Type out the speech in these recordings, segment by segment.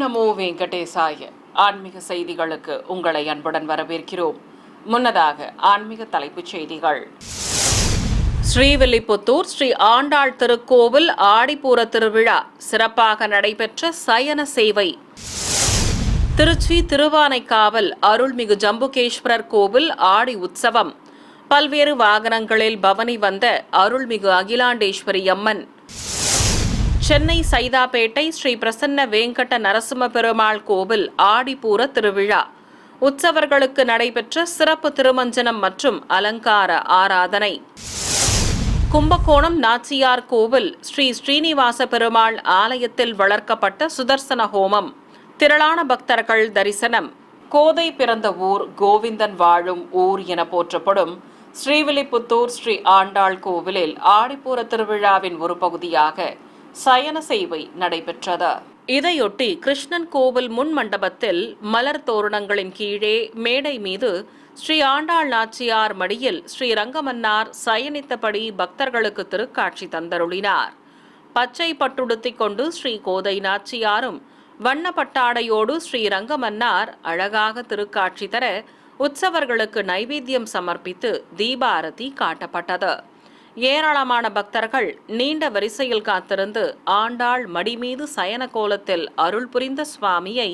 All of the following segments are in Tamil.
நமோ வெங்கடேசாய. ஆன்மீக செய்திகளுக்கு உங்களை அன்புடன் வரவேற்கிறோம். முன்னதாக ஆன்மீக தலைப்புச் செய்திகள். ஸ்ரீவில்லிபுத்தூர் ஸ்ரீ ஆண்டாள் திருக்கோவில் ஆடிப்பூர திருவிழா சிறப்பாக நடைபெற்ற சயன சேவை. திருச்சி திருவானைக்காவல் அருள்மிகு ஜம்புகேஸ்வரர் கோவில் ஆடி உற்சவம். பல்வேறு வாகனங்களில் பவனி வந்த அருள்மிகு அகிலாண்டேஸ்வரி அம்மன். சென்னை சைதாப்பேட்டை ஸ்ரீ பிரசன்ன வேங்கட நரசிம்ம பெருமாள் கோவில் ஆடிப்பூர திருவிழா உற்சவர்களுக்கு நடைபெற்ற சிறப்பு திருமஞ்சனம் மற்றும் அலங்கார ஆராதனை. கும்பகோணம் நாச்சியார் கோவில் ஸ்ரீ ஸ்ரீனிவாச பெருமாள் ஆலயத்தில் வளர்க்கப்பட்ட சுதர்சன ஹோமம். திரளான பக்தர்கள் தரிசனம். கோதை பிறந்த ஊர், கோவிந்தன் வாழும் ஊர் என போற்றப்படும் ஸ்ரீவில்லிபுத்தூர் ஸ்ரீ ஆண்டாள் கோவிலில் ஆடிப்பூர திருவிழாவின் ஒரு பகுதியாக சயன சேவை நடைபெற்றது. இதையொட்டி கிருஷ்ணன் கோவில் முன் மண்டபத்தில் மலர் தோரணங்களின் கீழே மேடை மீது ஸ்ரீ ஆண்டாள் நாச்சியார் மடியில் ஸ்ரீ ரங்கமன்னார் சயனித்தபடி பக்தர்களுக்கு திருக்காட்சி தந்தருளினார். பச்சை பட்டுடுத்திக் கொண்டு ஸ்ரீ கோதை நாச்சியாரும் வண்ண பட்டாடையோடு ஸ்ரீ ரங்கமன்னார் அழகாக திருக்காட்சி தர உற்சவர்களுக்கு நைவேத்தியம் சமர்ப்பித்து தீபாரதி காட்டப்பட்டது. ஏராளமான பக்தர்கள் நீண்ட வரிசையில் காத்திருந்து ஆண்டாள் மடி மீது சயன கோலத்தில் அருள் புரிந்த சுவாமியை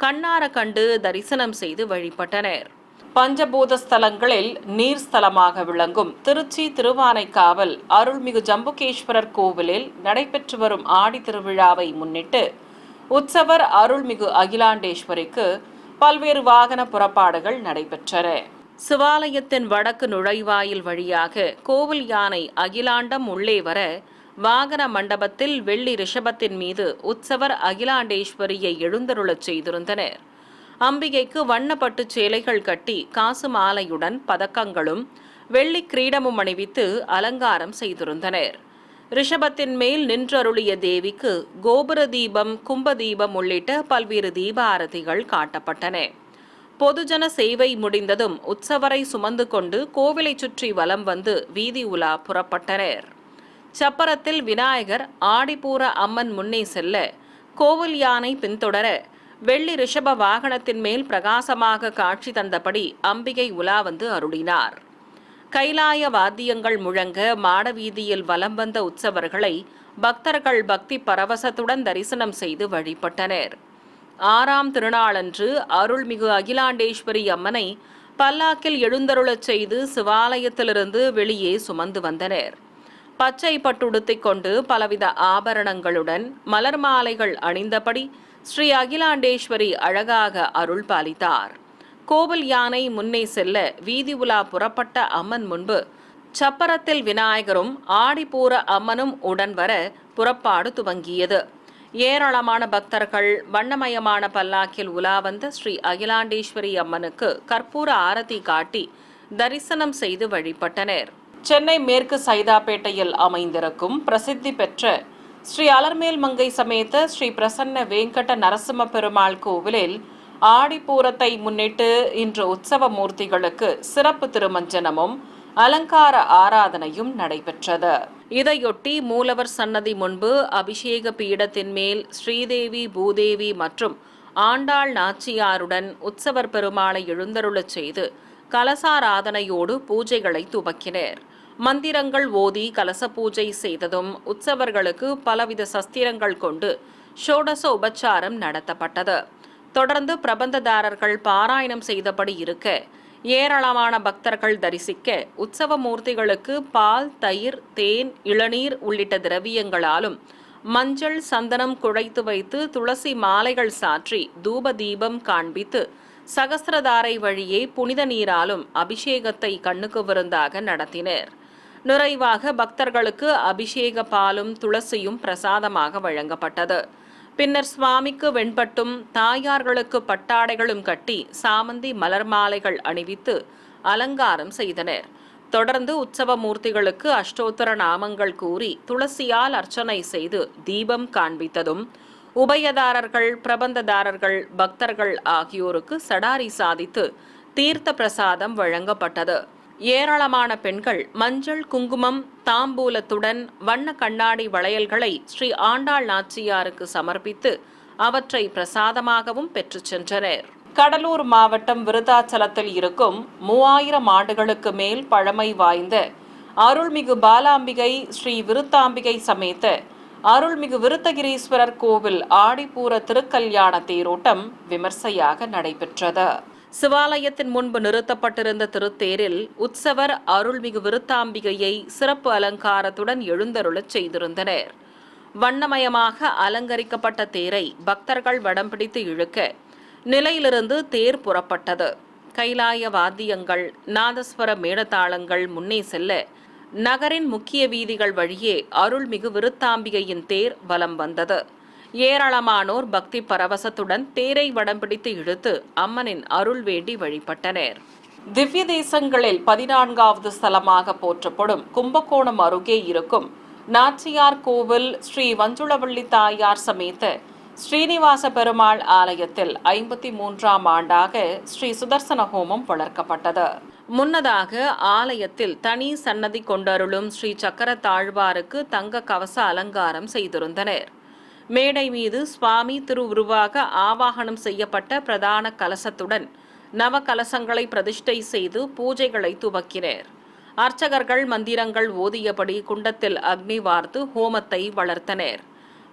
கண்ணார கண்டு தரிசனம் செய்து வழிபட்டனர். பஞ்சபூத ஸ்தலங்களில் நீர் ஸ்தலமாக விளங்கும் திருச்சி திருவானைக்காவல் அருள்மிகு ஜம்புகேஸ்வரர் கோவிலில் நடைபெற்று வரும் ஆடி திருவிழாவை முன்னிட்டு உற்சவர் அருள்மிகு அகிலாண்டேஸ்வரிக்கு பல்வேறு வாகன புறப்பாடுகள் நடைபெற்றன. சிவாலயத்தின் வடக்கு நுழைவாயில் வழியாக கோவில் யானை அகிலாண்டம் உள்ளே வர வாகன மண்டபத்தில் வெள்ளி ரிஷபத்தின் மீது உற்சவர் அகிலாண்டேஸ்வரியை எழுந்தருளச் செய்திருந்தனர். அம்பிகைக்கு வண்ணப்பட்டு சேலைகள் கட்டி காசு மாலையுடன் பதக்கங்களும் வெள்ளி கிரீடமும் அணிவித்து அலங்காரம் செய்திருந்தனர். ரிஷபத்தின் மேல் நின்றருளிய தேவிக்கு கோபுர தீபம், கும்ப தீபம் உள்ளிட்ட பல்வேறு தீபாரதிகள் காட்டப்பட்டன. பொதுஜன சேவை முடிந்ததும் உற்சவரை சுமந்து கொண்டு கோவிலை சுற்றி வலம் வந்து வீதி உலா புறப்பட்டனர். சப்பரத்தில் விநாயகர் ஆடிப்பூர அம்மன் முன்னே செல்ல கோவில் யானை பின்தொடர வெள்ளி ரிஷப வாகனத்தின் மேல் பிரகாசமாக காட்சி தந்தபடி அம்பிகை உலா வந்து அருளினார். கைலாய வாத்தியங்கள் முழங்க மாடவீதியில் வலம் வந்த உற்சவர்களை பக்தர்கள் பக்தி பரவசத்துடன் தரிசனம் செய்து வழிபட்டனர். 6ஆம் திருநாளன்று அருள்மிகு அகிலாண்டேஸ்வரி அம்மனை பல்லாக்கில் எழுந்தருளச் செய்து சிவாலயத்திலிருந்து வெளியே சுமந்து வந்தனர். பச்சை பட்டுடுத்திக் கொண்டு பலவித ஆபரணங்களுடன் மலர் மாலைகள் அணிந்தபடி ஸ்ரீ அகிலாண்டேஸ்வரி அழகாக அருள் பாலித்தார். கோவில் யானை முன்னே செல்ல வீதி உலா புறப்பட்ட அம்மன் முன்பு சப்பரத்தில் விநாயகரும் ஆடிப்பூர அம்மனும் உடன் வர புறப்பாடு துவங்கியது. ஏராளமான பக்தர்கள் வண்ணமயமான பல்லாக்கில் உலா வந்த ஸ்ரீ அகிலாண்டேஸ்வரி அம்மனுக்கு கற்பூர ஆரத்தி காட்டி தரிசனம் செய்து வழிபட்டனர். சென்னை மேற்கு சைதாப்பேட்டையில் அமைந்திருக்கும் பிரசித்தி பெற்ற ஸ்ரீ அலர்மேல் மங்கை சமேத ஸ்ரீ பிரசன்ன வேங்கட நரசிம்ம பெருமாள் கோவிலில் ஆடிப்பூரத்தை முன்னிட்டு இன்று உற்சவ மூர்த்திகளுக்கு சிறப்பு திருமஞ்சனமும் அலங்கார ஆராதனையும் நடைபெற்றது. இதையொட்டி மூலவர் சன்னதி முன்பு அபிஷேக பீடத்தின் மேல் ஸ்ரீதேவி, பூதேவி மற்றும் ஆண்டாள் நாச்சியாருடன் உற்சவர் பெருமாளை எழுந்தருளச் செய்து கலசாராதனையோடு பூஜைகளை துவக்கினர். மந்திரங்கள் ஓதி கலச பூஜை செய்ததும் உற்சவர்களுக்கு பலவித சஸ்திரங்கள் கொண்டு ஷோடச உபச்சாரம் நடத்தப்பட்டது. தொடர்ந்து பிரபந்ததாரர்கள் பாராயணம் செய்தபடி இருக்க ஏராளமான பக்தர்கள் தரிசிக்க உற்சவ மூர்த்திகளுக்கு பால், தயிர், தேன், இளநீர் உள்ளிட்ட திரவியங்களாலும் மஞ்சள், சந்தனம் குழைத்து வைத்து துளசி மாலைகள் சாற்றி தூப தீபம் காண்பித்து சகஸ்திரதாரை வழியே புனித நீராலும் அபிஷேகத்தை கண்ணுக்கு விருந்தாக நடத்தினர். நிறைவாக பக்தர்களுக்கு அபிஷேக பாலும் துளசியும் பிரசாதமாக வழங்கப்பட்டது. பின்னர் சுவாமிக்கு வெண்பட்டும் தாயார்களுக்கு பட்டாடைகளும் கட்டி சாமந்தி மலர் மாலைகள் அணிவித்து அலங்காரம் செய்தனர். தொடர்ந்து உற்சவ மூர்த்திகளுக்கு அஷ்டோத்தர நாமங்கள் கூறி துளசியால் அர்ச்சனை செய்து தீபம் காண்பித்ததும் உபயதாரர்கள், பிரபந்ததாரர்கள், பக்தர்கள் ஆகியோருக்கு சடாரி சாதித்து தீர்த்த பிரசாதம் வழங்கப்பட்டது. ஏராளமான பெண்கள் மஞ்சள், குங்குமம், தாம்பூலத்துடன் வண்ண கண்ணாடி வளையல்களை ஸ்ரீ ஆண்டாள் நாச்சியாருக்கு சமர்ப்பித்து அவற்றை பிரசாதமாகவும் பெற்றுச் சென்றனர். கடலூர் மாவட்டம் விருத்தாச்சலத்தில் இருக்கும் 3000 ஆண்டுகளுக்கு மேல் பழமை வாய்ந்த அருள்மிகு பாலாம்பிகை ஸ்ரீ விருத்தாம்பிகை சமேத அருள்மிகு விருத்தகிரீஸ்வரர் கோவில் ஆடிப்பூர திருக்கல்யாண தேரோட்டம் விமர்சையாக நடைபெற்றது. சிவாலயத்தின் முன்பு நிறுத்தப்பட்டிருந்த திருத்தேரில் உற்சவர் அருள்மிகு விருத்தாம்பிகையை சிறப்பு அலங்காரத்துடன் எழுந்தருளச் செய்திருந்தனர். வண்ணமயமாக அலங்கரிக்கப்பட்ட தேரை பக்தர்கள் வடம் பிடித்து இழுக்க நிலையிலிருந்து தேர் புறப்பட்டது. கைலாய வாத்தியங்கள், நாதஸ்வர மேளதாளங்கள் முன்னே செல்ல நகரின் முக்கிய வீதிகள் வழியே அருள்மிகு விருத்தாம்பிகையின் தேர் வலம் வந்தது. ஏராளமானோர் பக்தி பரவசத்துடன் தேரை வடம் பிடித்து இழுத்து அம்மனின் அருள் வேண்டி வழிபட்டனர். திவ்ய தேசங்களில் 14வது ஸ்தலமாக போற்றப்படும் கும்பகோணம் அருகே இருக்கும் நாச்சியார் கோவில் ஸ்ரீ வஞ்சுளவள்ளி தாயார் சமேத ஸ்ரீனிவாச பெருமாள் ஆலயத்தில் 53ஆம் ஆண்டாக ஸ்ரீ சுதர்சன ஹோமம் வளர்க்கப்பட்டது. முன்னதாக ஆலயத்தில் தனி சன்னதி கொண்டருளும் ஸ்ரீ சக்கர தாழ்வாருக்கு தங்க கவச அலங்காரம் செய்திருந்தனர். மேடை மீது சுவாமி திருவுருவாக ஆவாகனம் செய்யப்பட்ட பிரதான கலசத்துடன் நவ கலசங்களை பிரதிஷ்டை செய்து பூஜைகளை துவக்கினர். அர்ச்சகர்கள் மந்திரங்கள் ஓதியபடி குண்டத்தில் அக்னி வார்த்து ஹோமத்தை வளர்த்தனர்.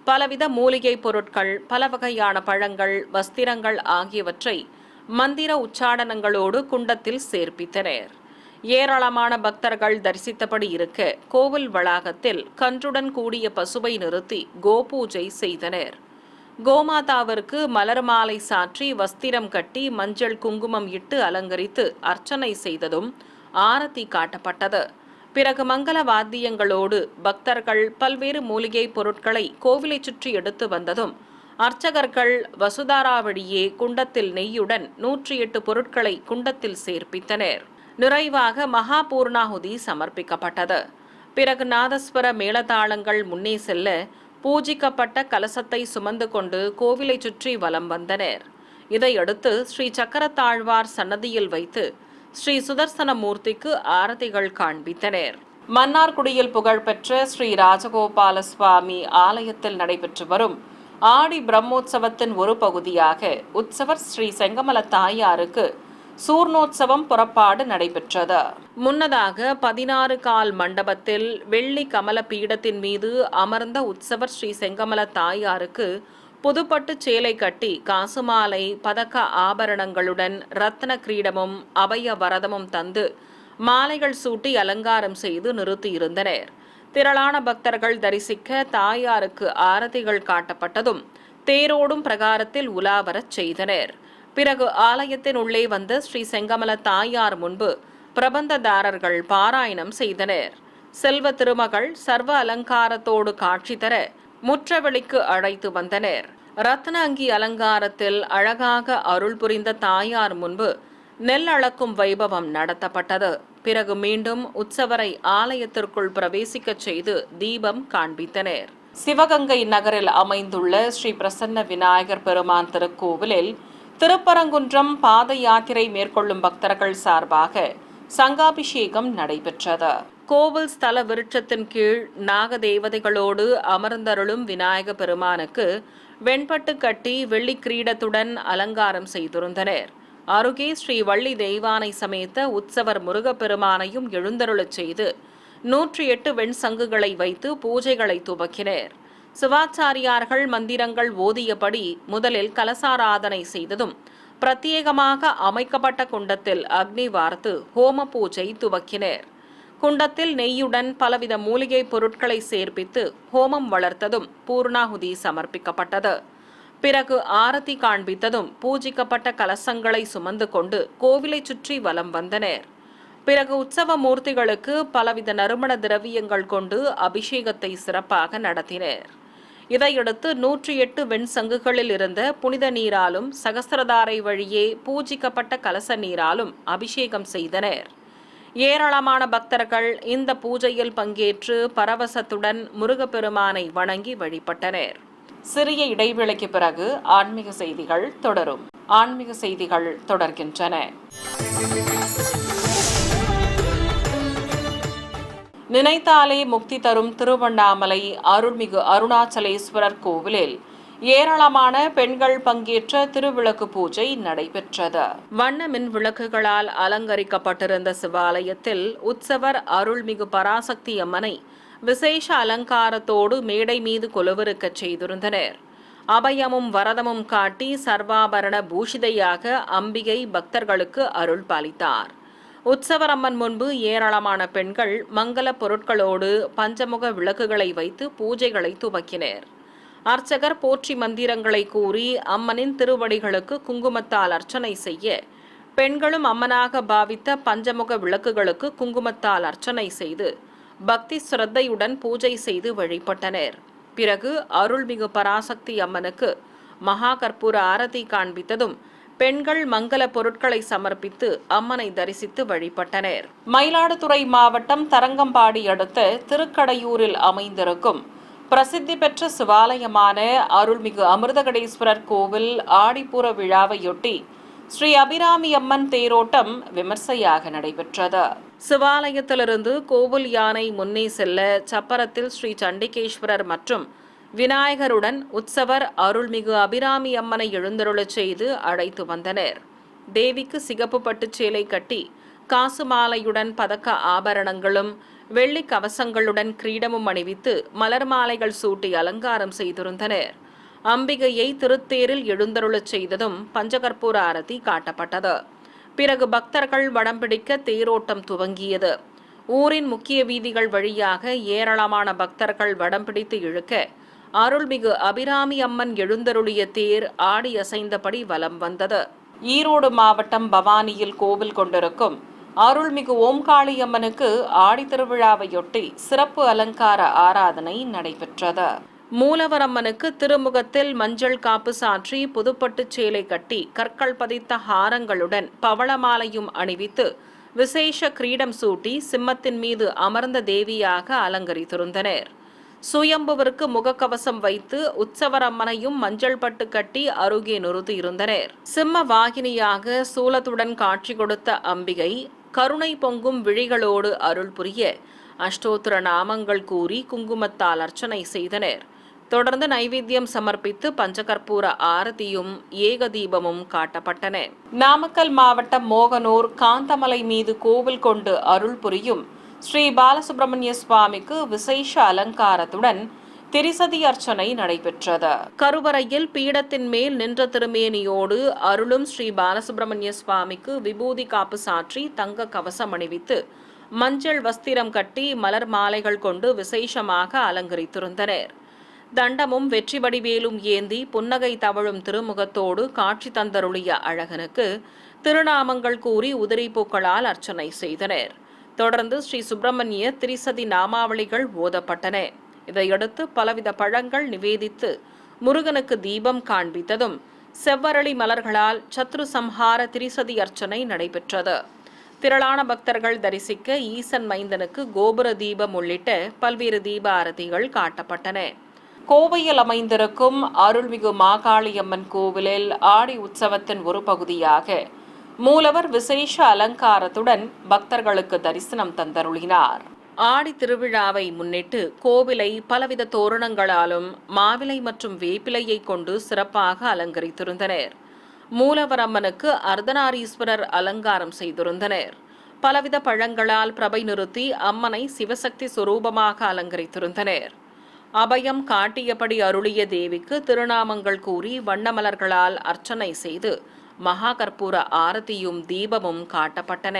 பலவித மூலிகை பொருட்கள், பல வகையான பழங்கள், வஸ்திரங்கள் ஆகியவற்றை மந்திர உச்சாடனங்களோடு குண்டத்தில் சேர்ப்பித்தனர். ஏராளமான பக்தர்கள் தரிசித்தபடி இருக்க கோவில் வளாகத்தில் கன்றுடன் கூடிய பசுவை நிறுத்தி கோபூஜை செய்தனர். கோமாதாவிற்கு மலர் மாலை சாற்றி வஸ்திரம் கட்டி மஞ்சள் குங்குமம் இட்டு அலங்கரித்து அர்ச்சனை செய்ததும் ஆரத்தி காட்டப்பட்டது. பிறகு மங்கள வாத்தியங்களோடு பக்தர்கள் பல்வேறு மூலிகை பொருட்களை கோவிலை சுற்றி எடுத்து வந்ததும் அர்ச்சகர்கள் வசுதாராவடியே குண்டத்தில் நெய்யுடன் 108 பொருட்களை குண்டத்தில் சேர்ப்பித்தனர். நிறைவாக மகா பூர்ணாகுதி சமர்ப்பிக்கப்பட்டது. பிறகு நாதஸ்வர மேளதாளங்கள் முன்னே செல்ல பூஜிக்கப்பட்ட கலசத்தை சுமந்து கொண்டு கோவிலை சுற்றி வலம் வந்தனர். இதையடுத்து ஸ்ரீ சக்கரத்தாழ்வார் சன்னதியில் வைத்து ஸ்ரீ சுதர்சன மூர்த்திக்கு ஆரத்திகள் காண்பித்தனர். மன்னார்குடியில் புகழ்பெற்ற ஸ்ரீ ராஜகோபால சுவாமி ஆலயத்தில் நடைபெற்று வரும் ஆடி பிரம்மோற்சவத்தின் ஒரு பகுதியாக உற்சவர் ஸ்ரீ செங்கமல தாயாருக்கு சூர்ணோற்சவம் புறப்பாடு நடைபெற்றது. முன்னதாக 16 கால் மண்டபத்தில் வெள்ளி கமல பீடத்தின் மீது அமர்ந்த உற்சவர் ஸ்ரீ செங்கமல தாயாருக்கு புதுப்பட்டு சேலை கட்டி காசுமாலை, பதக்க ஆபரணங்களுடன் ரத்ன கிரீடமும் அபய வரதமும் தந்து மாலைகள் சூட்டி அலங்காரம் செய்து நிறுத்தியிருந்தனர். திரளான பக்தர்கள் தரிசிக்க தாயாருக்கு ஆரத்திகள் காட்டப்பட்டதும் தேரோடும் பிரகாரத்தில் உலாவரச் செய்தனர். பிறகு ஆலயத்தின் உள்ளே வந்த ஸ்ரீ செங்கமல தாயார் முன்பு பிரபந்ததாரர்கள் பாராயணம் செய்தனர். செல்வ திருமகள் சர்வ அலங்காரத்தோடு காட்சி தர முற்றவெளிக்கு அழைத்து வந்தனர். ரத்ன அங்கி அலங்காரத்தில் அழகாக அருள் புரிந்த தாயார் முன்பு நெல் அளக்கும் வைபவம் நடத்தப்பட்டது. பிறகு மீண்டும் உற்சவரை ஆலயத்திற்குள் பிரவேசிக்கச் செய்து தீபம் காண்பித்தனர். சிவகங்கை நகரில் அமைந்துள்ள ஸ்ரீ பிரசன்ன விநாயகர் பெருமான் திருக்கோவிலில் திருப்பரங்குன்றம் பாத யாத்திரை மேற்கொள்ளும் பக்தர்கள் சார்பாக சங்காபிஷேகம் நடைபெற்றது. கோவில் ஸ்தல விருட்சத்தின் கீழ் நாகதேவதைகளோடு அமர்ந்தருளும் விநாயக பெருமானுக்கு வெண்பட்டு கட்டி வெள்ளி கிரீடத்துடன் அலங்காரம் செய்திருந்தனர். அருகே ஸ்ரீ வள்ளி தெய்வானை சமேத்த உற்சவர் முருகப்பெருமானையும் எழுந்தருளச் செய்து 108 வெண் சங்குகளை வைத்து பூஜைகளை துவக்கினர். சிவாச்சாரியார்கள் மந்திரங்கள் ஓதியபடி முதலில் கலசாராதனை செய்ததும் பிரத்யேகமாக அமைக்கப்பட்ட குண்டத்தில் அக்னி வார்த்து ஹோம பூஜை துவக்கினர். குண்டத்தில் நெய்யுடன் பலவித மூலிகை பொருட்களை சேர்ப்பித்து ஹோமம் வளர்த்ததும் பூர்ணாகுதி சமர்ப்பிக்கப்பட்டது. பிறகு ஆரத்தி காண்பித்ததும் பூஜிக்கப்பட்ட கலசங்களை சுமந்து கொண்டு கோவிலை சுற்றி வலம் வந்தனர். பிறகு உற்சவ மூர்த்திகளுக்கு பலவித நறுமண திரவியங்கள் கொண்டு அபிஷேகத்தை சிறப்பாக நடத்தினர். இதையடுத்து 108 வெண் சங்குகளில் இருந்த புனித நீராலும் சகஸ்திரதாரை வழியே பூஜிக்கப்பட்ட கலச நீராலும் அபிஷேகம் செய்தனர். ஏராளமான பக்தர்கள் இந்த பூஜையில் பங்கேற்று பரவசத்துடன் முருகப்பெருமானை வணங்கி வழிபட்டனர். சிறிய இடைவேளைக்கு பிறகு ஆன்மீக செய்திகள் தொடரும். ஆன்மீக செய்திகள் தொடர்கின்றன. நினைத்தாலே முக்தி தரும் திருவண்ணாமலை அருள்மிகு அருணாச்சலேஸ்வரர் கோவிலில் ஏராளமான பெண்கள் பங்கேற்ற திருவிளக்கு பூஜை நடைபெற்றது. வண்ண மின் விளக்குகளால் அலங்கரிக்கப்பட்டிருந்த சிவாலயத்தில் உற்சவர் அருள்மிகு பராசக்தி அம்மனை விசேஷ அலங்காரத்தோடு மேடை மீது கொலுவிருக்கச் செய்திருந்தனர். அபயமும் வரதமும் காட்டி சர்வாபரண பூஷிதையாக அம்பிகை பக்தர்களுக்கு அருள் பாலித்தார். உற்சவரம்மன் முன்பு ஏராளமான பெண்கள் மங்கள பொருட்களோடு பஞ்சமுக விளக்குகளை வைத்து பூஜைகளை துவக்கினர். அர்ச்சகர் போற்றி மந்திரங்களை கூறி அம்மனின் திருவடிகளுக்கு குங்குமத்தால் அர்ச்சனை செய்ய, பெண்களும் அம்மனாக பாவித்த பஞ்சமுக விளக்குகளுக்கு குங்குமத்தால் அர்ச்சனை செய்து பக்தி சிரத்தையுடன் பூஜை செய்து வழிபட்டனர். பிறகு அருள்மிகு பராசக்தி அம்மனுக்கு மகா கற்பூர ஆரத்தி காண்பித்ததும் பெண்கள் மங்கள பொருட்களை சமர்ப்பித்து அம்மனை தரிசித்து வழிபட்டனர். மயிலாடுதுறை மாவட்டம் தரங்கம்பாடி அடுத்த திருக்கடையூரில் அமைந்திருக்கும் பிரசித்தி பெற்ற சிவாலயமான அருள்மிகு அமிர்தகடேஸ்வரர் கோவில் ஆடிப்பூர விழாவையொட்டி ஸ்ரீ அபிராமி அம்மன் தேரோட்டம் விமர்சையாக நடைபெற்றது. சிவாலயத்திலிருந்து கோவில் யானை முன்னே செல்ல சப்பரத்தில் ஸ்ரீ சண்டிகேஸ்வரர் மற்றும் விநாயகருடன் உற்சவர் அருள்மிகு அபிராமி அம்மனை எழுந்தருளச் செய்து அழைத்து வந்தனர். தேவிக்கு சிகப்பு பட்டுச் சேலை கட்டி காசு மாலையுடன் பதக்க ஆபரணங்களும் வெள்ளி கவசங்களுடன் கிரீடமும் அணிவித்து மலர் மாலைகள் சூட்டி அலங்காரம் செய்திருந்தனர். அம்பிகையை திருத்தேரில் எழுந்தருளச் செய்ததும் பஞ்சகற்பூர ஆரத்தி காட்டப்பட்டது. பிறகு பக்தர்கள் வடம் பிடிக்க தேரோட்டம் துவங்கியது. ஊரின் முக்கிய வீதிகள் வழியாக ஏராளமான பக்தர்கள் வடம் பிடித்து இழுக்க அருள்மிகு அபிராமி அம்மன் எழுந்தருளிய தேர் ஆடி அசைந்தபடி வலம் வந்தது. ஈரோடு மாவட்டம் பவானியில் கோவில் கொண்டிருக்கும் அருள்மிகு ஓம்காளி அம்மனுக்கு ஆடி திருவிழாவையொட்டி சிறப்பு அலங்கார ஆராதனை நடைபெற்றது. மூலவரம்மனுக்கு திருமுகத்தில் மஞ்சள் காப்பு சாற்றி புதுப்பட்டுச் சேலை கட்டி கற்கள் பதித்த ஹாரங்களுடன் பவளமாலையும் அணிவித்து விசேஷ கிரீடம் சூட்டி சிம்மத்தின் மீது அமர்ந்த தேவியாக அலங்கரித்திருந்தனர். சுயம்புவிற்கு முகக்கவசம் வைத்து உற்சவரம்மனையும் மஞ்சள் பட்டு கட்டி அருகே நிறுத்தியிருந்தனர். சிம்ம வாகினியாக சூலத்துடன் காட்சி கொடுத்த அம்பிகை கருணை பொங்கும் விழிகளோடு அருள் புரிய அஷ்டோத்திர நாமங்கள் கூறி குங்குமத்தால் அர்ச்சனை செய்தனர். தொடர்ந்து நைவேத்தியம் சமர்ப்பித்து பஞ்சகற்பூர ஆரத்தியும் ஏக தீபமும் காட்டப்பட்டன. நாமக்கல் மாவட்டம் மோகனூர் காந்தமலை மீது கோவில் கொண்டு அருள் புரியும் ஸ்ரீ பாலசுப்பிரமணிய சுவாமிக்கு விசேஷ அலங்காரத்துடன் திரிசதி அர்ச்சனை நடைபெற்றது. கருவறையில் பீடத்தின் மேல் நின்ற திருமேனியோடு அருளும் ஸ்ரீ பாலசுப்பிரமணிய சுவாமிக்கு விபூதி காப்பு சாற்றி தங்க கவசம் அணிவித்து மஞ்சள் வஸ்திரம் கட்டி மலர் மாலைகள் கொண்டு விசேஷமாக அலங்கரித்திருந்தனர். தண்டமும் வெற்றி வடிவேலும் ஏந்தி புன்னகை தவழும் திருமுகத்தோடு காட்சி தந்தருளிய அழகனுக்கு திருநாமங்கள் கூறி உதிரி பூக்களால் அர்ச்சனை செய்தனர். தொடர்ந்து ஸ்ரீ சுப்பிரமணிய திரிசதி நாமாவளிகள் ஓதப்பட்டன. இதையடுத்து பலவித பழங்கள் நிவேதித்து முருகனுக்கு தீபம் காண்பித்ததும் செவ்வரளி மலர்களால் சத்ரு சம்ஹார திரிசதி அர்ச்சனை நடைபெற்றது. திரளான பக்தர்கள் தரிசிக்க ஈசன் மைந்தனுக்கு கோபுர தீபம் உள்ளிட்ட பல்வேறு தீப ஆரத்திகள் காட்டப்பட்டன. கோவையில் அமைந்திருக்கும் அருள்மிகு மாகாளியம்மன் கோவிலில் ஆடி உற்சவத்தின் ஒரு பகுதியாக மூலவர் விசேஷ அலங்காரத்துடன் பக்தர்களுக்கு தரிசனம் தந்தருளினார். ஆடி திருவிழாவை முன்னிட்டு கோவிலை பலவித தோரணங்களாலும் மாவிலை மற்றும் வேப்பிலையை கொண்டு சிறப்பாக அலங்கரித்திருந்தனர். மூலவர் அம்மனுக்கு அர்த்தநாரீஸ்வரர் அலங்காரம் செய்திருந்தனர். பலவித பழங்களால் பிரபை நிறுத்தி அம்மனை சிவசக்தி சுரூபமாக அலங்கரித்திருந்தனர். அபயம் காட்டியபடி அருளிய தேவிக்கு திருநாமங்கள் கூறி வண்ணமலர்களால் அர்ச்சனை செய்து மகா கற்பூர ஆரத்தியும் தீபமும் காட்டப்பட்டன.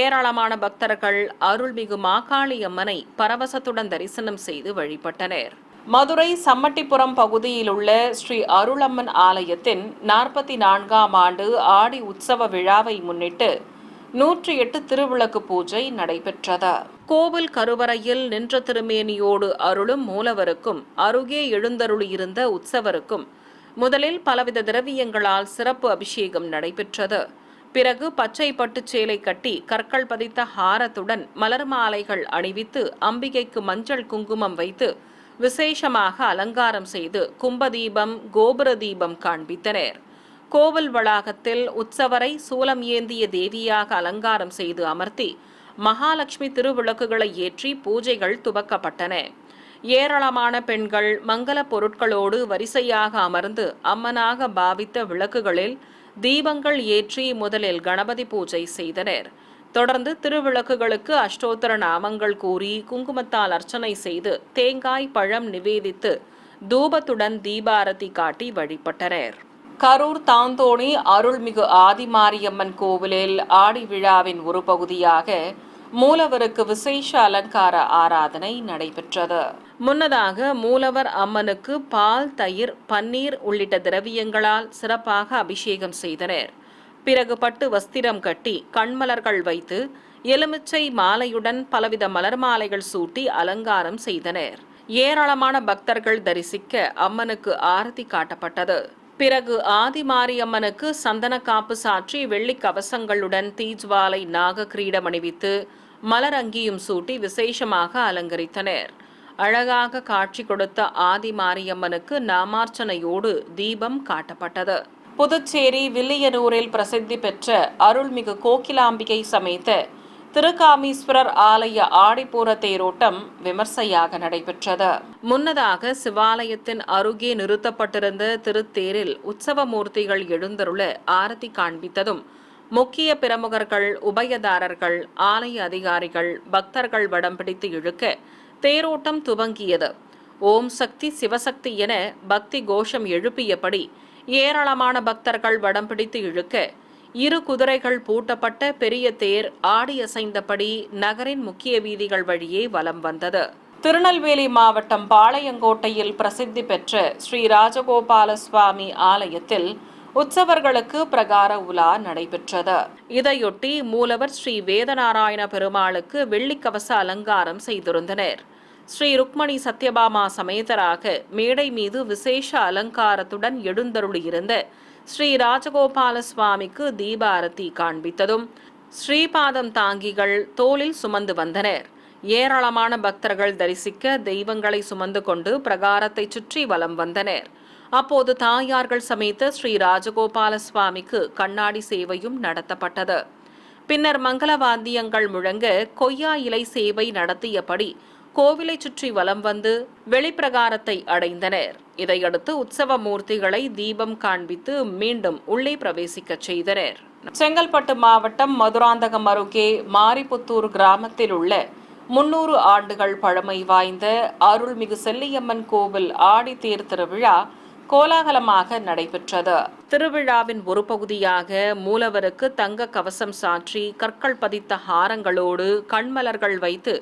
ஏராளமான பக்தர்கள் அருள்மிகு மாகாளி அம்மனை பரவசத்துடன் தரிசனம் செய்து வழிபட்டனர். மதுரை சம்மட்டிபுரம் பகுதியில் உள்ள ஸ்ரீ அருளம்மன் ஆலயத்தின் 44ஆம் ஆண்டு ஆடி உற்சவ விழாவை முன்னிட்டு 108 திருவிளக்கு பூஜை நடைபெற்றது. கோவில் கருவறையில் நின்ற திருமேனியோடு அருளும் மூலவருக்கும் அருகே எழுந்தருளியிருந்த உற்சவருக்கும் முதலில் பலவித திரவியங்களால் சிறப்பு அபிஷேகம் நடைபெற்றது. பிறகு பச்சை பட்டுச் சேலை கட்டி கற்கள் பதித்த ஹாரத்துடன் மலர் மாலைகள் அணிவித்து அம்பிகைக்கு மஞ்சள் குங்குமம் வைத்து விசேஷமாக அலங்காரம் செய்து கும்பதீபம் கோபுர தீபம் காண்பித்தனர். கோவில் வளாகத்தில் உற்சவரை சூலம் ஏந்திய தேவியாக அலங்காரம் செய்து அமர்த்தி மகாலட்சுமி திருவிளக்குகளை ஏற்றி பூஜைகள் துவக்கப்பட்டன. ஏராளமான பெண்கள் மங்கல பொருட்களோடு வரிசையாக அமர்ந்து அம்மனாக பாவித்த விளக்குகளில் தீபங்கள் ஏற்றி முதலில் கணபதி பூஜை செய்தனர். தொடர்ந்து திருவிளக்குகளுக்கு அஷ்டோத்தர நாமங்கள் கூறி குங்குமத்தால் அர்ச்சனை செய்து தேங்காய் பழம் நிவேதித்து தூபத்துடன் தீபாரதி காட்டி வழிபட்டனர். கரூர் தாந்தோணி அருள்மிகு ஆதிமாரியம்மன் கோவிலில் ஆடி விழாவின் ஒரு பகுதியாக மூலவருக்கு விசேஷ அலங்கார ஆராதனை நடைபெற்றது. முன்னதாக மூலவர் அம்மனுக்கு பால், தயிர், பன்னீர் உள்ளிட்ட திரவியங்களால் சிறப்பாக அபிஷேகம் செய்தனர். பிறகு பட்டு வஸ்திரம் கட்டி கண்மலர்கள் வைத்து எலுமிச்சை மாலையுடன் பலவித மலர் மாலைகள் சூட்டி அலங்காரம் செய்தனர். ஏராளமான பக்தர்கள் தரிசிக்க அம்மனுக்கு ஆரத்தி காட்டப்பட்டது. பிறகு ஆதிமாரியம்மனுக்கு சந்தன காப்பு சாற்றி வெள்ளி கவசங்களுடன் தீஜ்வாலை நாக கிரீடம் அணிவித்து மலர் அங்கியும் சூட்டி விசேஷமாக அலங்கரித்தனர். அழகாக காட்சி கொடுத்த ஆதிமாரியம்மனுக்கு நாமார்ச்சனையோடு தீபம் காட்டப்பட்டது. புதுச்சேரி வில்லியனூரில் பிரசித்தி பெற்ற அருள்மிகு கோகிலாம்பிகை சமேத திருக்காமீஸ்வரர் ஆலய ஆடிப்பூர தேரோட்டம் விமர்சையாக நடைபெற்றது. முன்னதாக சிவாலயத்தின் அருகே நிறுத்தப்பட்டிருந்த திருத்தேரில் உற்சவ மூர்த்திகள் எழுந்தருள ஆரத்தி காண்பித்ததும் முக்கிய பிரமுகர்கள், உபயதாரர்கள், ஆலய அதிகாரிகள், பக்தர்கள் வடம் பிடித்து இழுக்க தேரோட்டம் துவங்கியது. ஓம் சக்தி சிவசக்தி என பக்தி கோஷம் எழுப்பியபடி ஏராளமான பக்தர்கள் வடம் பிடித்து இழுக்க இரு குதிரைகள் பூட்டப்பட்ட பெரிய தேர் ஆடியசைந்தபடி நகரின் முக்கிய வீதிகள் வழியே வலம் வந்தது. திருநெல்வேலி மாவட்டம் பாளையங்கோட்டையில் பிரசித்தி பெற்ற ஸ்ரீ ராஜகோபால சுவாமி ஆலயத்தில் உற்சவர்களுக்கு பிரகார உலா நடைபெற்றது. இதையொட்டி மூலவர் ஸ்ரீ வேதநாராயண பெருமாளுக்கு வெள்ளிக்கவச அலங்காரம் செய்திருந்தனர். ஸ்ரீ ருக்மணி சத்யபாமா சமேதராக மேடை மீது விசேஷ அலங்காரத்துடன் எழுந்தருளியிருந்த ஸ்ரீ ராஜகோபால சுவாமிக்கு தீபாரதி காண்பித்ததும் ஸ்ரீபாதம் தாங்கிகள் தோளில் சுமந்து வந்தனர். ஏராளமான பக்தர்கள் தரிசிக்க தெய்வங்களை சுமந்து கொண்டு பிரகாரத்தை சுற்றி வலம் வந்தனர். அப்போது தாயார்கள் சமேத ஸ்ரீ ராஜகோபால சுவாமிக்கு கண்ணாடி சேவையும் நடத்தப்பட்டது. பின்னர் மங்கள வாத்தியங்கள் முழங்க கொய்யா இலை சேவை நடத்தியபடி கோவிலை சுற்றி வலம் வந்து வெளிப்பிரகாரத்தை அடைந்தனர். இதையடுத்து உற்சவ மூர்த்திகளை தீபம் காண்பித்து மீண்டும் உள்ளே பிரவேசிக்க செய்தனர். செங்கல்பட்டு மாவட்டம் மதுராந்தகம் அருகே மாரிபுத்தூர் கிராமத்தில் உள்ள 300 ஆண்டுகள் பழமை வாய்ந்த அருள்மிகு செல்லியம்மன் கோவில் ஆடித்தேர் திருவிழா கோலாகலமாக நடைபெற்றது. திருவிழாவின் ஒரு பகுதியாக மூலவருக்கு தங்க கவசம் சாற்றி கற்கள் பதித்த ஹாரங்களோடு கண்மலர்கள் வைத்து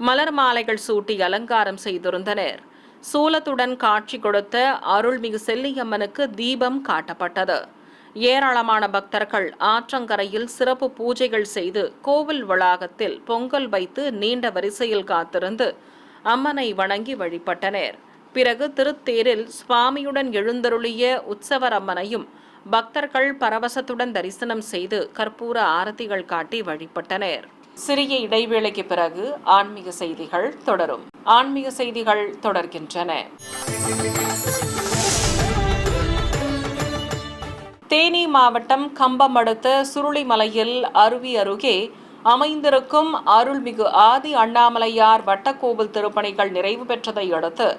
மலர் மாலைகள் சூட்டி அலங்காரம் செய்திருந்தனர். சூலத்துடன் காட்சி கொடுத்த அருள்மிகு செல்லியம்மனுக்கு தீபம் காட்டப்பட்டது. ஏராளமான பக்தர்கள் ஆற்றங்கரையில் சிறப்பு பூஜைகள் செய்து கோவில் வளாகத்தில் பொங்கல் வைத்து நீண்ட வரிசையில் காத்திருந்து அம்மனை வணங்கி வழிபட்டனர். பிறகு திருத்தேரில் சுவாமியுடன் எழுந்தருளிய உற்சவர் அம்மனையும் பக்தர்கள் பரவசத்துடன் தரிசனம் செய்து கற்பூர ஆரத்திகள் காட்டி வழிபட்டனர். சிறிய இடைவேளைக்கு பிறகு ஆன்மீக செய்திகள் தொடரும். ஆன்மீக செய்திகள் தொடர்கின்றன. தேனி மாவட்டம் கம்பம் அடுத்த சுருளிமலையில் அருவி அருகே அமைந்திருக்கும் அருள்மிகு ஆதி அண்ணாமலையார் வட்டக்கோவில் திருப்பணிகள் நிறைவு பெற்றதை அடுத்து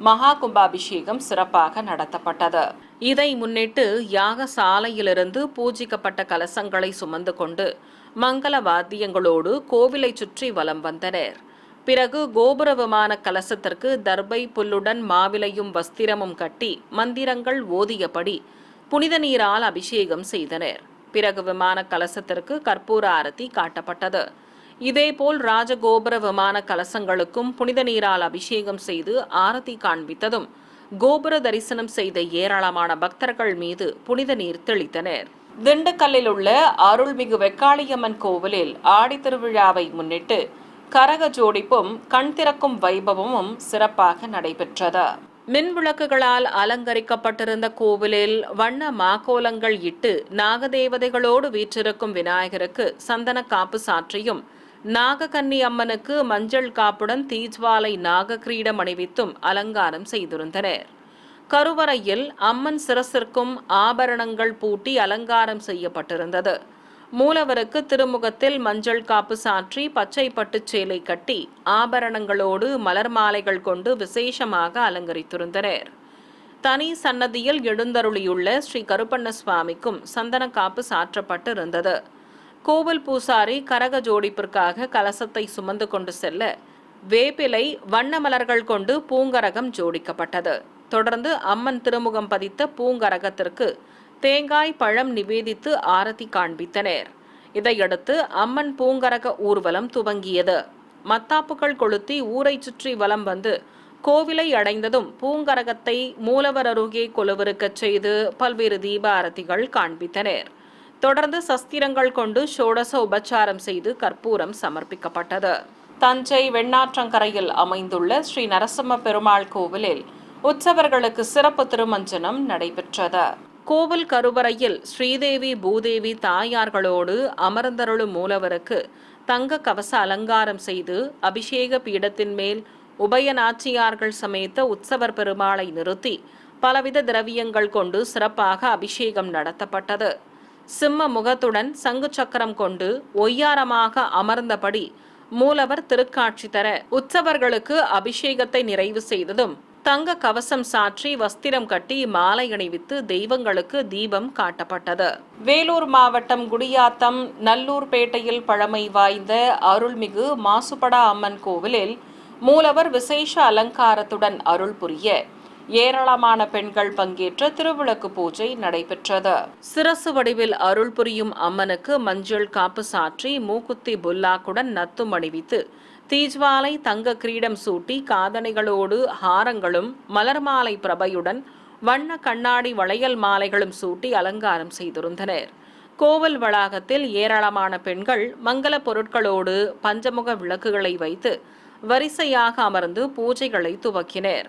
மகா கும்பாபிஷேகம் சிறப்பாக நடத்தப்பட்டது. இதை முன்னிட்டு யாகசாலையிலிருந்து பூஜிக்கப்பட்ட கலசங்களை சுமந்து கொண்டு மங்கள வாத்தியங்களோடு கோவிலை சுற்றி வலம் வந்தனர். பிறகு கோபுர விமான கலசத்திற்கு தர்பை புல்லுடன் மாவிலையும் வஸ்திரமும் கட்டி மந்திரங்கள் ஓதியபடி புனித நீரால் அபிஷேகம் செய்தனர். பிறகு விமான கலசத்திற்கு கற்பூர ஆரத்தி காட்டப்பட்டது. இதேபோல் ராஜகோபுர விமான கலசங்களுக்கும் புனித நீரால் அபிஷேகம் செய்து ஆரத்தி காண்பித்ததும் கோபுர தரிசனம் செய்த ஏராளமான பக்தர்கள் மீது புனித நீர் தெளித்தனர். திண்டுக்கல்லில் உள்ள அருள்மிகு வெக்காளியம்மன் கோவிலில் ஆடித்திருவிழாவை முன்னிட்டு கரக ஜோடிப்பும் கண் திறக்கும் வைபவமும் சிறப்பாக நடைபெற்றது. மின் விளக்குகளால் அலங்கரிக்கப்பட்டிருந்த கோவிலில் வண்ண மாக்கோலங்கள் இட்டு நாகதேவதைகளோடு வீற்றிருக்கும் விநாயகருக்கு சந்தன காப்பு சாற்றியும் நாகக்கன்னி அம்மனுக்கு மஞ்சள் காப்புடன் தீஜ்வாலை நாக கிரீடம் அணிவித்தும் அலங்காரம் செய்திருந்தனர். கருவறையில் அம்மன் சிரசிற்கும் ஆபரணங்கள் பூட்டி அலங்காரம் செய்யப்பட்டிருந்தது. மூலவருக்கு திருமுகத்தில் மஞ்சள் காப்பு சாற்றி பச்சை பட்டுச் சேலை கட்டி ஆபரணங்களோடு மலர் மாலைகள் கொண்டு விசேஷமாக அலங்கரித்திருந்தனர். தனி சன்னதியில் எழுந்தருளியுள்ள ஸ்ரீ கருப்பண்ண சுவாமிக்கும் சந்தன காப்பு சாற்றப்பட்டிருந்தது. கோவில் பூசாரி கரக ஜோடிப்பிற்காக கலசத்தை சுமந்து கொண்டு செல்ல வேப்பிலை வண்ண மலர்கள் கொண்டு பூங்கரகம் ஜோடிக்கப்பட்டது. தொடர்ந்து அம்மன் திருமுகம் பதித்த பூங்கரகத்திற்கு தேங்காய் பழம் நிவேதித்து ஆரத்தி காண்பித்தனர். இதையடுத்து அம்மன் பூங்கரக ஊர்வலம் துவங்கியது. மத்தாப்புகள் கொளுத்தி ஊரை சுற்றி வலம் வந்து கோவிலை அடைந்ததும் பூங்கரகத்தை மூலவர் அருகே கொலுவிருக்கச் செய்து பல்வேறு தீப ஆரத்திகள் காண்பித்தனர். தொடர்ந்து சஸ்திரங்கள் கொண்டு ஷோடச உபச்சாரம் செய்து கற்பூரம் சமர்ப்பிக்கப்பட்டது. தஞ்சை வெண்ணாற்றங்கரையில் அமைந்துள்ள ஸ்ரீ நரசிம்ம பெருமாள் கோவிலில் உற்சவர்களுக்கு சிறப்பு திருமஞ்சனம் நடைபெற்றது. கோவில் கருவறையில் ஸ்ரீதேவி பூதேவி தாயார்களோடு அமர்ந்தருளும் மூலவருக்கு தங்க கவச அலங்காரம் செய்து அபிஷேக பீடத்தின் மேல் உபய நாச்சியார்கள் சமேத உற்சவர் பெருமாளை நிறுத்தி பலவித திரவியங்கள் கொண்டு சிறப்பாக அபிஷேகம் நடத்தப்பட்டது. சிம்ம முகத்துடன் சங்கு சக்கரம் கொண்டு ஒய்யாரமாக அமர்ந்தபடி மூலவர் திருக்காட்சி தர உற்சவர்களுக்கு அபிஷேகத்தை நிறைவு செய்ததும் தங்க கவசம் சாற்றி வஸ்திரம் கட்டி மாலை அணிவித்து தெய்வங்களுக்கு தீபம் காட்டப்பட்டது. வேலூர் மாவட்டம் குடியாத்தம் நல்லூர்பேட்டையில் பழமை வாய்ந்த அருள்மிகு மாசுபடா அம்மன் கோவிலில் மூலவர் விசேஷ அலங்காரத்துடன் அருள் புரிய ஏராளமான பெண்கள் பங்கேற்ற திருவிளக்கு பூஜை நடைபெற்றது. சிரசு வடிவில் அருள் புரியும் அம்மனுக்கு மஞ்சள் காப்பு சாற்றி மூக்குத்தி புல்லாக்குடன் நத்தும் அணிவித்து தீஜ்வாலை தங்க கிரீடம் சூட்டி காதணிகளோடு ஹாரங்களும் மலர் மாலை பிரபையுடன் வண்ண கண்ணாடி வளையல் மாலைகளும் சூட்டி அலங்காரம் செய்திருந்தனர். கோவில் வளாகத்தில் ஏராளமான பெண்கள் மங்கள பொருட்களோடு பஞ்சமுக விளக்குகளை வைத்து வரிசையாக அமர்ந்து பூஜைகளை துவக்கினர்.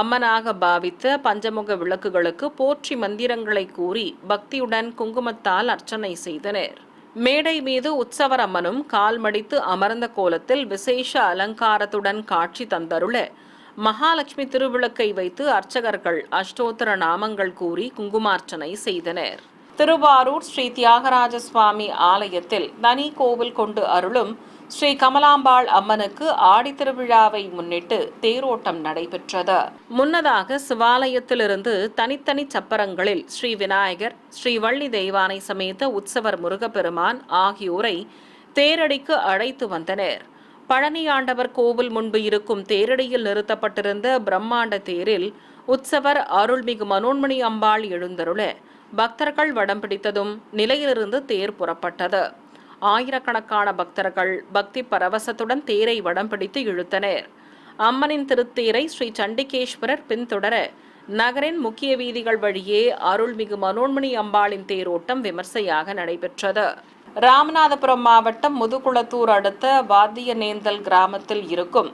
அம்மனாக பாவித்த பஞ்சமுக விளக்குகளுக்கு போற்றி மந்திரங்களை கூறி பக்தியுடன் குங்குமத்தால் அர்ச்சனை செய்தனர். மேடை மீது உற்சவர் அம்மனும் கால் மடித்து அமர்ந்த கோலத்தில் விசேஷ அலங்காரத்துடன் காட்சி தந்தருள மகாலட்சுமி திருவிளக்கை வைத்து அர்ச்சகர்கள் அஷ்டோத்தர நாமங்கள் கூறி குங்குமார்ச்சனை செய்தனர். திருவாரூர் ஸ்ரீ தியாகராஜ சுவாமி ஆலயத்தில் தனி கோவில் கொண்டு அருளும் ஸ்ரீ கமலாம்பாள் அம்மனுக்கு ஆடித்திருவிழாவை முன்னிட்டு தேரோட்டம் நடைபெற்றது. முன்னதாக சிவாலயத்திலிருந்து தனித்தனி சப்பரங்களில் ஸ்ரீ விநாயகர், ஸ்ரீ வள்ளி தெய்வானை சமேத உற்சவர் முருகப்பெருமான் ஆகியோரை தேரடிக்கு அழைத்து வந்தனர். பழனி ஆண்டவர் கோவில் முன்பு இருக்கும் தேரடியில் நிறுத்தப்பட்டிருந்த பிரம்மாண்ட தேரில் உற்சவர் அருள்மிகு மனோன்மணி அம்பாள் எழுந்தருள பக்தர்கள் வடம் பிடித்ததும் நிலையிலிருந்து தேர் புறப்பட்டது. ஆயிரக்கணக்கான பக்தர்கள் பக்தி பரவசத்துடன் தேரை வடம் பிடித்து இழுத்தனர். அம்மனின் திருத்தேரை ஸ்ரீ சண்டிகேஸ்வரர் பின்தொடர நகரின் முக்கிய வீதிகள் வழியே அருள்மிகு மனோன்மணி அம்பாளின் தேரோட்டம் விமர்சையாக நடைபெற்றது. ராமநாதபுரம் மாவட்டம் முதுகுளத்தூர் அடுத்த வாத்தியநேந்தல் கிராமத்தில் இருக்கும்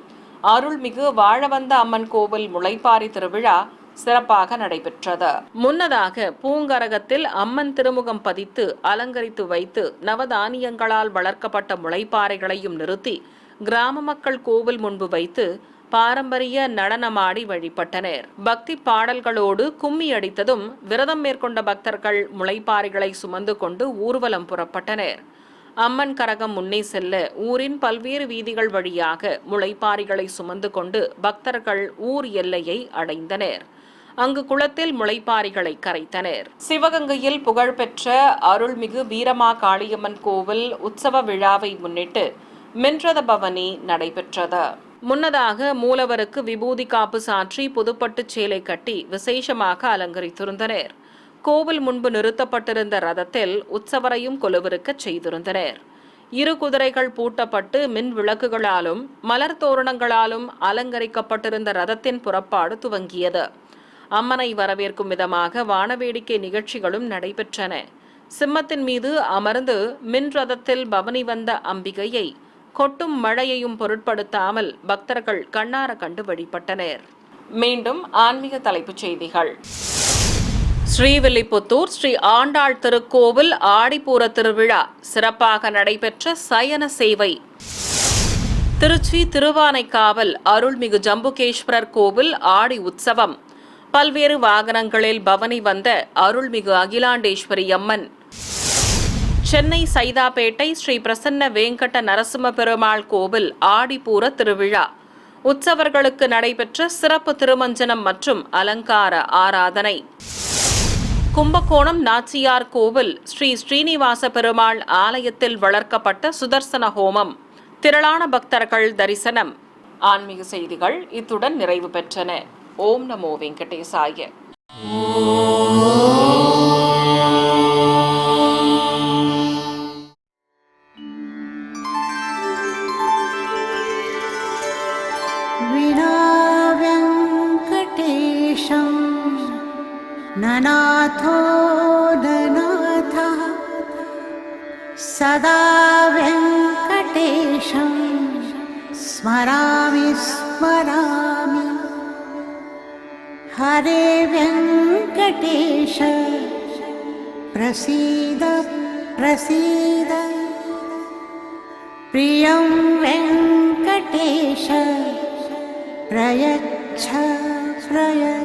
அருள்மிகு வாழவந்த அம்மன் கோவில் முளைப்பாரி திருவிழா சிறப்பாக நடைபெற்றது. முன்னதாக பூங்கரகத்தில் அம்மன் திருமுகம் பதித்து அலங்கரித்து வைத்து நவதானியங்களால் வளர்க்கப்பட்ட முளைப்பாறைகளையும் நிறுத்தி கிராம மக்கள் கோவில் முன்பு வைத்து பாரம்பரிய நடனமாடி வழிபட்டனர். பக்தி பாடல்களோடு கும்மி அடித்ததும் விரதம் மேற்கொண்ட பக்தர்கள் முளைப்பாறைகளை சுமந்து கொண்டு ஊர்வலம் புறப்பட்டனர். அம்மன் கரகம் முன்னே செல்ல ஊரின் பல்வேறு வீதிகள் வழியாக முளைப்பாறைகளை சுமந்து கொண்டு பக்தர்கள் ஊர் எல்லையை அடைந்தனர். அங்கு குளத்தில் முளைப்பாரிகளை கரைத்தனர். சிவகங்கையில் புகழ்பெற்ற அருள்மிகு வீரமா காளியம்மன் கோவில் உற்சவ விழாவை முன்னிட்டு மின்ரத பவனி நடைபெற்றது. முன்னதாக மூலவருக்கு விபூதி காப்பு சாற்றி புதுப்பட்டு சேலை கட்டி விசேஷமாக அலங்கரித்திருந்தனர். கோவில் முன்பு நிறுத்தப்பட்டிருந்த ரதத்தில் உற்சவரையும் கொலுவிருக்கச் செய்திருந்தனர். இரு குதிரைகள் பூட்டப்பட்டு மின் விளக்குகளாலும் மலர் தோரணங்களாலும் அலங்கரிக்கப்பட்டிருந்த ரதத்தின் புறப்பாடு துவங்கியது. அம்மனை வரவேற்கும் விதமாக வானவேடிக்கை நிகழ்ச்சிகளும் நடைபெற்றன. சிம்மத்தின் மீது அமர்ந்து மின் ரதத்தில் பவனி வந்த அம்பிகையை கொட்டும் மழையையும் பொருட்படுத்தாமல் பக்தர்கள் கண்ணார கண்டு வழிபட்டனர். மீண்டும் ஆன்மீக தலைப்புச் செய்திகள். ஸ்ரீவில்லிபுத்தூர் ஸ்ரீ ஆண்டாள் திருக்கோவில் ஆடிப்பூர திருவிழா சிறப்பாக நடைபெற்ற சயன சேவை. திருச்சி திருவானைக்காவல் அருள்மிகு ஜம்புகேஸ்வரர் கோவில் ஆடி உற்சவம். பல்வேறு வாகனங்களில் பவனி வந்த அருள்மிகு அகிலாண்டேஸ்வரி அம்மன். சென்னை சைதாப்பேட்டை ஸ்ரீ பிரசன்ன வேங்கட நரசிம்ம பெருமாள் கோவில் ஆடிப்பூர திருவிழா. உற்சவர்களுக்கு நடைபெற்ற சிறப்பு திருமஞ்சனம் மற்றும் அலங்கார ஆராதனை. கும்பகோணம் நாச்சியார் கோவில் ஸ்ரீ ஸ்ரீனிவாச பெருமாள் ஆலயத்தில் வளர்க்கப்பட்ட சுதர்சன ஹோமம். திரளான பக்தர்கள் தரிசனம். ஆன்மீக செய்திகள் இத்துடன் நிறைவு பெற்றன. ஓம் நமோ வெங்கடேசாய. ननाथो ननाथः सदा वेङ्कटेशं स्मरामि स्मरामि. हरे वेङ्कटेश प्रसीद प्रसीद. प्रियं वेङ्कटेश प्रयच्छ प्रयच्छ.